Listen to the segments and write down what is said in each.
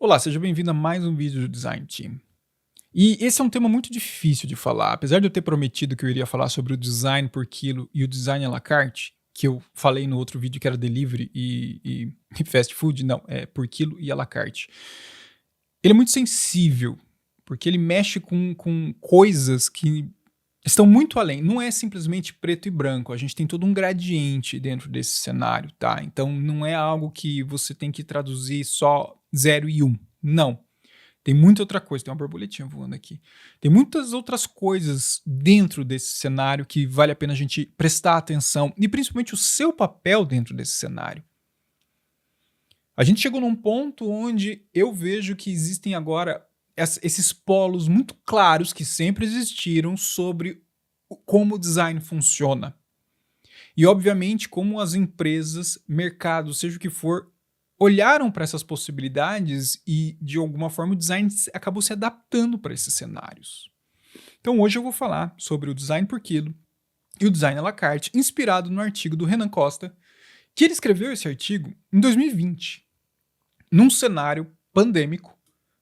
Olá, seja bem-vindo a mais um vídeo do Design Team. E esse é um tema muito difícil de falar, apesar de eu ter prometido que eu iria falar sobre o design por quilo e o design à la carte, que eu falei no outro vídeo que era delivery e fast food, não, é por quilo e à la carte. Ele é muito sensível, porque ele mexe com coisas que estão muito além. Não é simplesmente preto e branco, a gente tem todo um gradiente dentro desse cenário, tá? Então não é algo que você tem que traduzir só 0 e 1. Não. Tem muita outra coisa, tem uma borboletinha voando aqui. Tem muitas outras coisas dentro desse cenário que vale a pena a gente prestar atenção, e principalmente o seu papel dentro desse cenário. A gente chegou num ponto onde eu vejo que existem agora esses polos muito claros que sempre existiram sobre como o design funciona. E, obviamente, como as empresas, mercado, seja o que for, olharam para essas possibilidades e, de alguma forma, o design acabou se adaptando para esses cenários. Então, hoje eu vou falar sobre o design por quilo e o design à la carte, inspirado no artigo do Renan Costa, que ele escreveu esse artigo em 2020, num cenário pandêmico,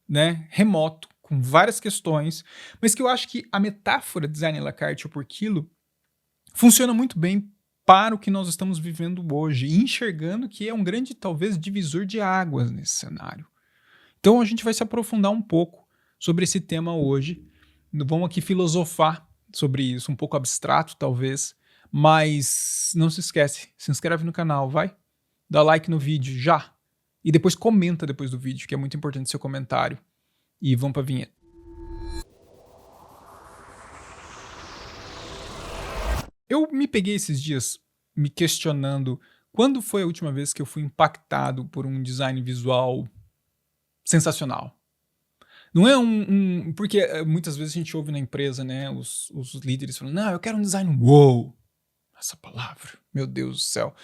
né, remoto, com várias questões, mas que eu acho que a metáfora design à la carte ou por quilo funciona muito bem para o que nós estamos vivendo hoje, e enxergando que é um grande, talvez, divisor de águas nesse cenário. Então a gente vai se aprofundar um pouco sobre esse tema hoje. Vamos aqui filosofar sobre isso, um pouco abstrato talvez, mas não se esquece, se inscreve no canal, vai? Dá like no vídeo já. E depois comenta depois do vídeo, que é muito importante seu comentário. E vamos para a vinheta. Eu me peguei esses dias me questionando quando foi a última vez que eu fui impactado por um design visual sensacional. Não é porque muitas vezes a gente ouve na empresa, né, os líderes falando, não, eu quero um design wow. Essa palavra, meu Deus do céu.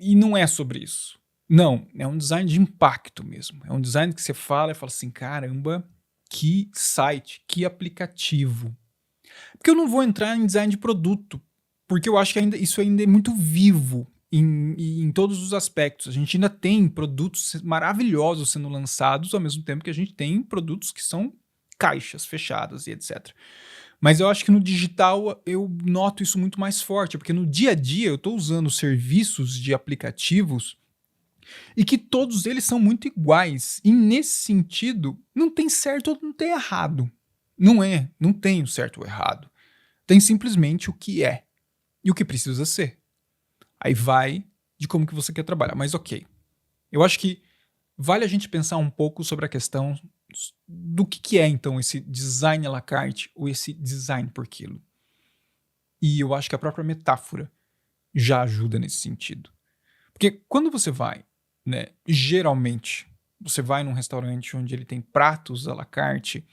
E não é sobre isso. Não, é um design de impacto mesmo. É um design que você fala e fala assim, caramba, que site, que aplicativo. Porque eu não vou entrar em design de produto, porque eu acho que isso ainda é muito vivo em todos os aspectos. A gente ainda tem produtos maravilhosos sendo lançados, ao mesmo tempo que a gente tem produtos que são caixas fechadas e etc. Mas eu acho que no digital eu noto isso muito mais forte, porque no dia a dia eu estou usando serviços de aplicativos e que todos eles são muito iguais. E nesse sentido, não tem certo ou não tem errado. Não tem o certo ou errado. Tem simplesmente o que é e o que precisa ser. Aí vai de como que você quer trabalhar, mas ok. Eu acho que vale a gente pensar um pouco sobre a questão do que é então esse design à la carte ou esse design por quilo. E eu acho que a própria metáfora já ajuda nesse sentido. Porque quando você vai, né, geralmente, você vai num restaurante onde ele tem pratos à la carte,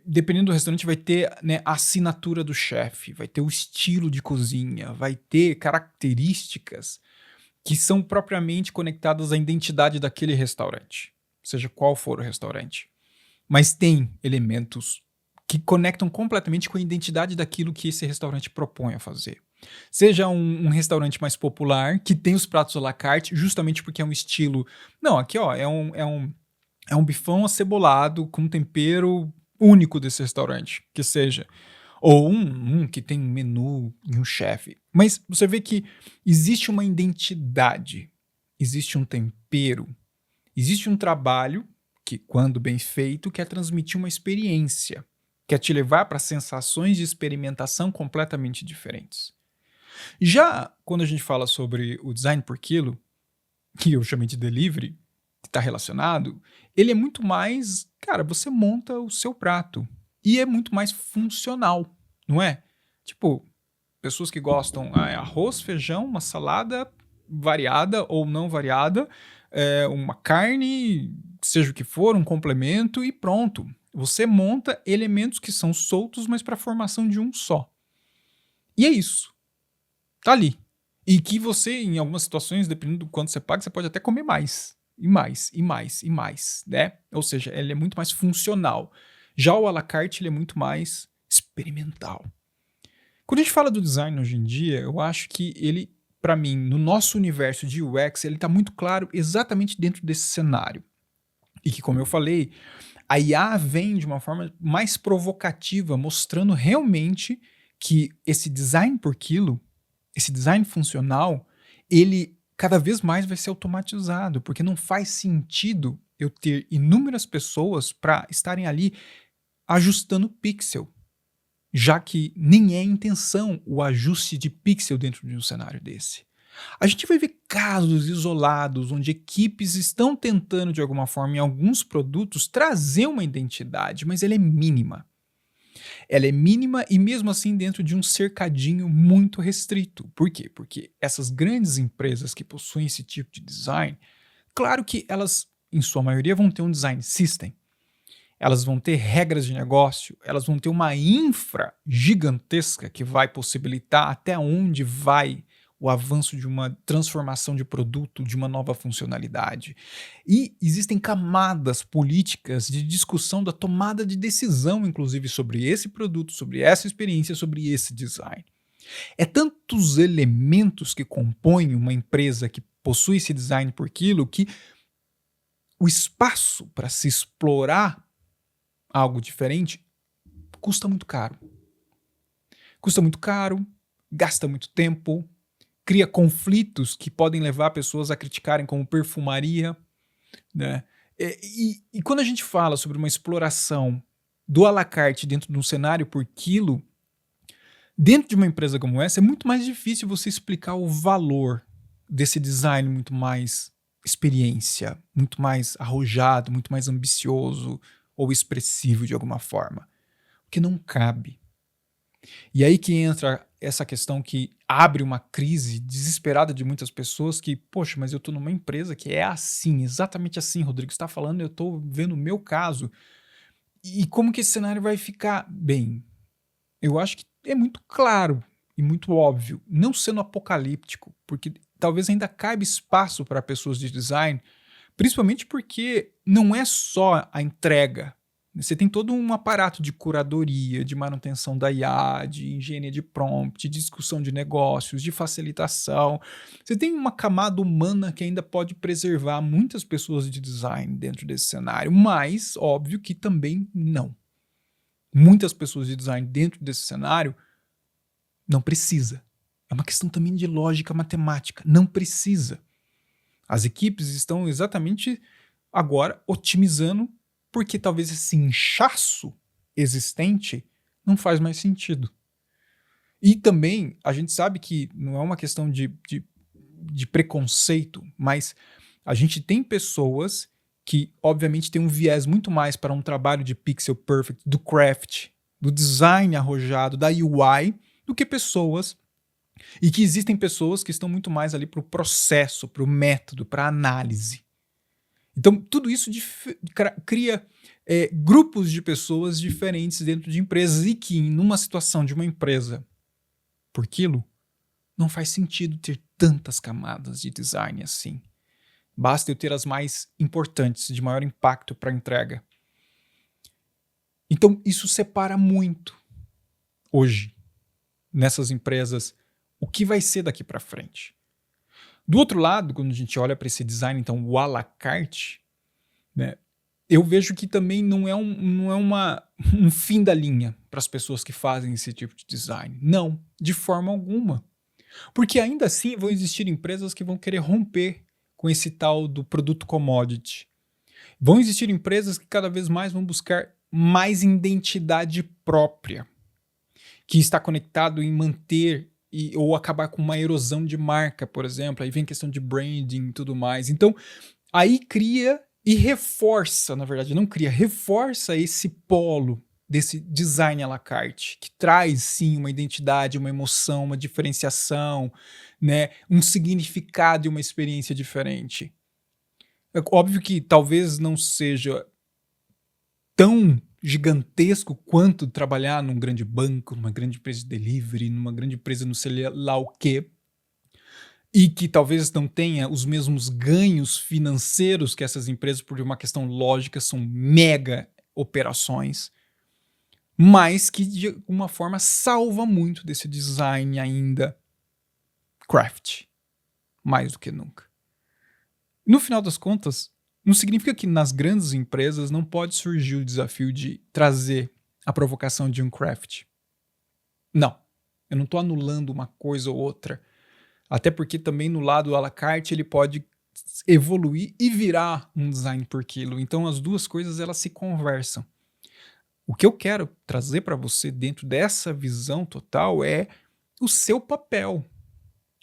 dependendo do restaurante, vai ter, né, a assinatura do chefe, vai ter o estilo de cozinha, vai ter características que são propriamente conectadas à identidade daquele restaurante, seja qual for o restaurante. Mas tem elementos que conectam completamente com a identidade daquilo que esse restaurante propõe a fazer. Seja um restaurante mais popular, que tem os pratos à la carte, justamente porque é um estilo. Não, aqui ó, é um bifão acebolado com tempero único desse restaurante, que seja. Ou um que tem um menu e um chefe. Mas você vê que existe uma identidade, existe um tempero, existe um trabalho que, quando bem feito, quer transmitir uma experiência, quer te levar para sensações de experimentação completamente diferentes. Já quando a gente fala sobre o design por quilo, que eu chamei de delivery, que está relacionado, ele é muito mais, cara, você monta o seu prato e é muito mais funcional, não é? Tipo, pessoas que gostam arroz, feijão, uma salada variada ou não variada, uma carne, seja o que for, um complemento e pronto. Você monta elementos que são soltos, mas para a formação de um só. E é isso. Tá ali. E que você, em algumas situações, dependendo do quanto você paga, você pode até comer mais. E mais, e mais, e mais, né? Ou seja, ele é muito mais funcional. Já o à la carte, ele é muito mais experimental. Quando a gente fala do design hoje em dia, eu acho que ele, para mim, no nosso universo de UX, ele tá muito claro exatamente dentro desse cenário. E que, como eu falei, a IA vem de uma forma mais provocativa, mostrando realmente que esse design por quilo, esse design funcional, ele cada vez mais vai ser automatizado, porque não faz sentido eu ter inúmeras pessoas para estarem ali ajustando pixel, já que nem é intenção o ajuste de pixel dentro de um cenário desse. A gente vai ver casos isolados onde equipes estão tentando, de alguma forma, em alguns produtos, trazer uma identidade, mas ela é mínima. Ela é mínima e, mesmo assim, dentro de um cercadinho muito restrito. Por quê? Porque essas grandes empresas que possuem esse tipo de design, claro que elas, em sua maioria, vão ter um design system, elas vão ter regras de negócio, elas vão ter uma infra gigantesca que vai possibilitar até onde vai o avanço de uma transformação de produto, de uma nova funcionalidade. E existem camadas políticas de discussão da tomada de decisão, inclusive, sobre esse produto, sobre essa experiência, sobre esse design. É tantos elementos que compõem uma empresa que possui esse design por quilo que o espaço para se explorar algo diferente custa muito caro. Custa muito caro, gasta muito tempo, cria conflitos que podem levar pessoas a criticarem como perfumaria, né? E quando a gente fala sobre uma exploração do à la carte dentro de um cenário por quilo, dentro de uma empresa como essa, é muito mais difícil você explicar o valor desse design muito mais experiência, muito mais arrojado, muito mais ambicioso ou expressivo de alguma forma, porque não cabe. E aí que entra essa questão que abre uma crise desesperada de muitas pessoas que, poxa, mas eu estou numa empresa que é assim, exatamente assim, Rodrigo está falando, eu estou vendo o meu caso. E como que esse cenário vai ficar? Bem, eu acho que é muito claro e muito óbvio, não sendo apocalíptico, porque talvez ainda caiba espaço para pessoas de design, principalmente porque não é só a entrega. Você tem todo um aparato de curadoria, de manutenção da IA, de engenharia de prompt, de discussão de negócios, de facilitação. Você tem uma camada humana que ainda pode preservar muitas pessoas de design dentro desse cenário, mas óbvio que também não. Muitas pessoas de design dentro desse cenário não precisa. É uma questão também de lógica matemática. Não precisa. As equipes estão exatamente agora otimizando porque talvez esse inchaço existente não faz mais sentido. E também a gente sabe que não é uma questão de preconceito, mas a gente tem pessoas que obviamente têm um viés muito mais para um trabalho de pixel perfect, do craft, do design arrojado, da UI, do que pessoas. E que existem pessoas que estão muito mais ali para o processo, para o método, para a análise. Então, tudo isso cria grupos de pessoas diferentes dentro de empresas e que, numa situação de uma empresa por quilo, não faz sentido ter tantas camadas de design assim. Basta eu ter as mais importantes, de maior impacto para a entrega. Então, isso separa muito hoje, nessas empresas, o que vai ser daqui para frente. Do outro lado, quando a gente olha para esse design, então, o à la carte, né, eu vejo que também não é um fim da linha para as pessoas que fazem esse tipo de design. Não, de forma alguma. Porque ainda assim vão existir empresas que vão querer romper com esse tal do produto commodity. Vão existir empresas que cada vez mais vão buscar mais identidade própria, que está conectado em manter ou acabar com uma erosão de marca, por exemplo. Aí vem questão de branding e tudo mais. Então, aí cria e reforça, na verdade, não cria, reforça esse polo desse design à la carte, que traz sim uma identidade, uma emoção, uma diferenciação, né, um significado e uma experiência diferente. É óbvio que talvez não seja tão gigantesco quanto trabalhar num grande banco, numa grande empresa de delivery, numa grande empresa não sei lá o quê, e que talvez não tenha os mesmos ganhos financeiros que essas empresas, por uma questão lógica, são mega operações, mas que de alguma forma salva muito desse design ainda craft, mais do que nunca. No final das contas, não significa que nas grandes empresas não pode surgir o desafio de trazer a provocação de um craft. Não, eu não estou anulando uma coisa ou outra. Até porque também no lado à la carte ele pode evoluir e virar um design por quilo. Então as duas coisas elas se conversam. O que eu quero trazer para você dentro dessa visão total é o seu papel.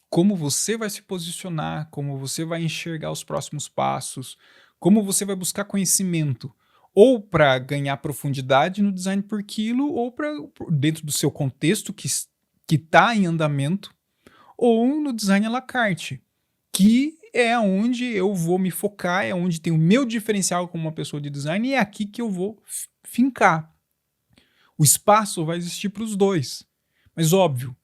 Como você vai se posicionar, como você vai enxergar os próximos passos, como você vai buscar conhecimento, ou para ganhar profundidade no design por quilo, ou para dentro do seu contexto que está em andamento, ou no design à la carte, que é onde eu vou me focar, é onde tem o meu diferencial como uma pessoa de design e é aqui que eu vou fincar. O espaço vai existir para os dois, mas óbvio,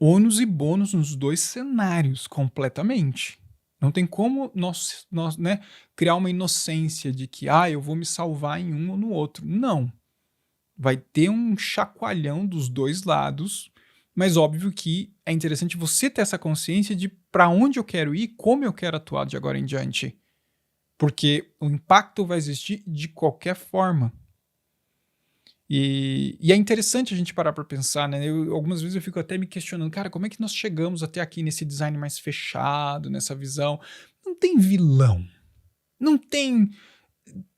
ônus e bônus nos dois cenários, completamente. Não tem como nós né, criar uma inocência de que eu vou me salvar em um ou no outro. Não. Vai ter um chacoalhão dos dois lados, mas óbvio que é interessante você ter essa consciência de para onde eu quero ir, como eu quero atuar de agora em diante. Porque o impacto vai existir de qualquer forma. E é interessante a gente parar para pensar, né? Algumas vezes eu fico até me questionando, cara, como é que nós chegamos até aqui nesse design mais fechado, nessa visão? Não tem vilão. Não tem,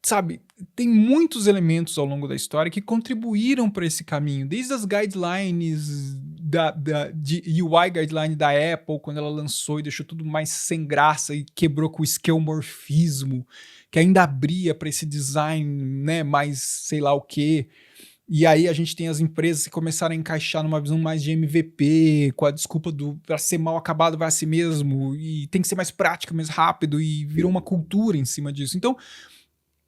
sabe, tem muitos elementos ao longo da história que contribuíram para esse caminho, desde as guidelines de UI guideline da Apple, quando ela lançou e deixou tudo mais sem graça e quebrou com o esquemorfismo, que ainda abria para esse design, né, mais sei lá o quê. E aí a gente tem as empresas que começaram a encaixar numa visão mais de MVP, com a desculpa para ser mal acabado vai assim mesmo, e tem que ser mais prático, mais rápido, e virou uma cultura em cima disso. Então,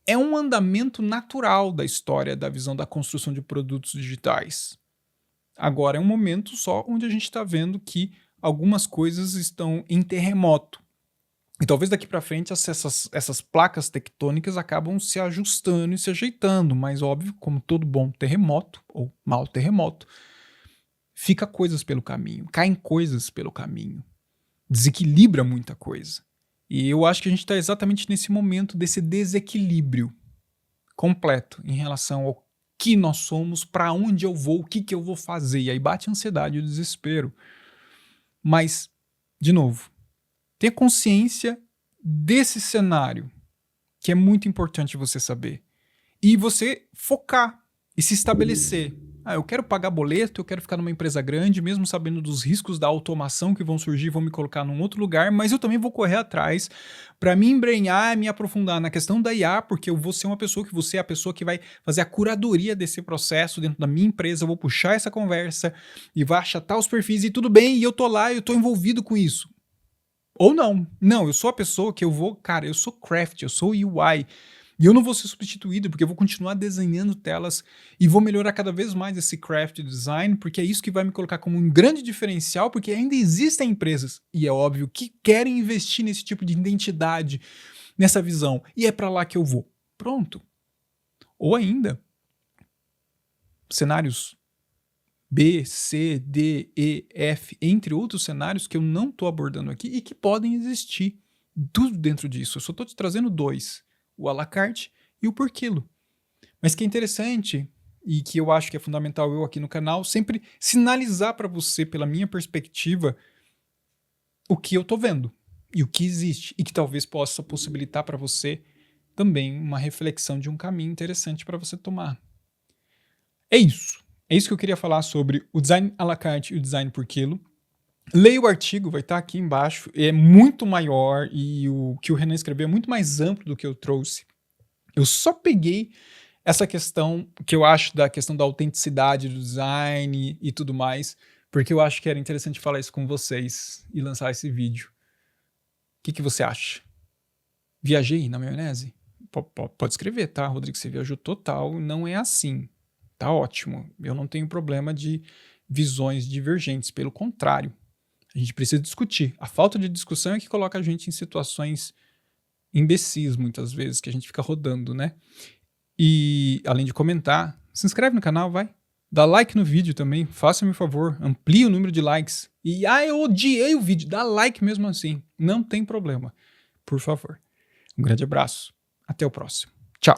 é um andamento natural da história da visão da construção de produtos digitais. Agora é um momento só onde a gente está vendo que algumas coisas estão em terremoto. E talvez daqui para frente essas placas tectônicas acabam se ajustando e se ajeitando, mas óbvio, como todo bom terremoto, ou mau terremoto, fica coisas pelo caminho, caem coisas pelo caminho, desequilibra muita coisa. E eu acho que a gente está exatamente nesse momento desse desequilíbrio completo em relação ao que nós somos, para onde eu vou, o que eu vou fazer. E aí bate a ansiedade e o desespero. Mas, de novo, ter consciência desse cenário, que é muito importante você saber. E você focar e se estabelecer. Eu quero pagar boleto, eu quero ficar numa empresa grande, mesmo sabendo dos riscos da automação que vão surgir, vão me colocar num outro lugar, mas eu também vou correr atrás para me embrenhar, me aprofundar na questão da IA, porque eu vou ser uma pessoa que você é a pessoa que vai fazer a curadoria desse processo dentro da minha empresa, eu vou puxar essa conversa e vai achatar os perfis e tudo bem, e eu tô lá, eu tô envolvido com isso. Ou não. Não, eu sou a pessoa que eu vou... Cara, eu sou craft, eu sou UI. E eu não vou ser substituído, porque eu vou continuar desenhando telas e vou melhorar cada vez mais esse craft design, porque é isso que vai me colocar como um grande diferencial, porque ainda existem empresas, e é óbvio, que querem investir nesse tipo de identidade, nessa visão. E é para lá que eu vou. Pronto. Ou ainda, cenários B, C, D, E, F, entre outros cenários que eu não estou abordando aqui e que podem existir. Tudo dentro disso. Eu só estou te trazendo dois. O à la carte e o por quilo. Mas que é interessante e que eu acho que é fundamental eu aqui no canal sempre sinalizar para você, pela minha perspectiva, o que eu estou vendo e o que existe e que talvez possa possibilitar para você também uma reflexão de um caminho interessante para você tomar. É isso. É isso que eu queria falar sobre o design à la carte e o design por quilo. Leia o artigo, vai estar aqui embaixo, é muito maior e o que o Renan escreveu é muito mais amplo do que eu trouxe. Eu só peguei essa questão que eu acho da questão da autenticidade do design e tudo mais, porque eu acho que era interessante falar isso com vocês e lançar esse vídeo. O que você acha? Viajei na maionese? Pode escrever, tá, Rodrigo? Você viajou total, não é assim. Tá ótimo. Eu não tenho problema de visões divergentes, pelo contrário. A gente precisa discutir. A falta de discussão é que coloca a gente em situações imbecis, muitas vezes, que a gente fica rodando, né? E, além de comentar, se inscreve no canal, vai. Dá like no vídeo também, faça-me um favor, amplie o número de likes. E, eu odiei o vídeo, dá like mesmo assim. Não tem problema. Por favor. Um grande abraço. Até o próximo. Tchau.